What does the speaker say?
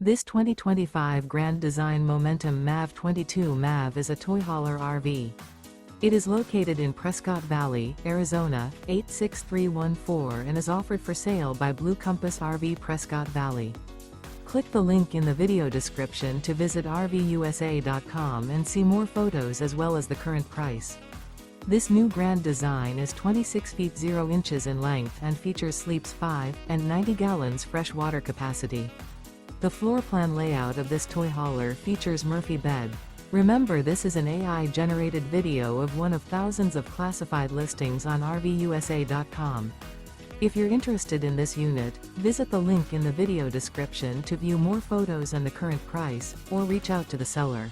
This 2025 Grand Design Momentum MAV 22 MAV is a toy hauler RV. It is located in Prescott Valley, Arizona, 86314 and is offered for sale by Blue Compass RV Prescott Valley. Click the link in the video description to visit RVUSA.com and see more photos as well as the current price. This new Grand Design is 26 feet 0 inches in length and features sleeps 5 and 90 gallons fresh water capacity. The floor plan layout of this toy hauler features Murphy bed. Remember, this is an AI-generated video of one of thousands of classified listings on RVUSA.com. If you're interested in this unit, visit the link in the video description to view more photos and the current price, or reach out to the seller.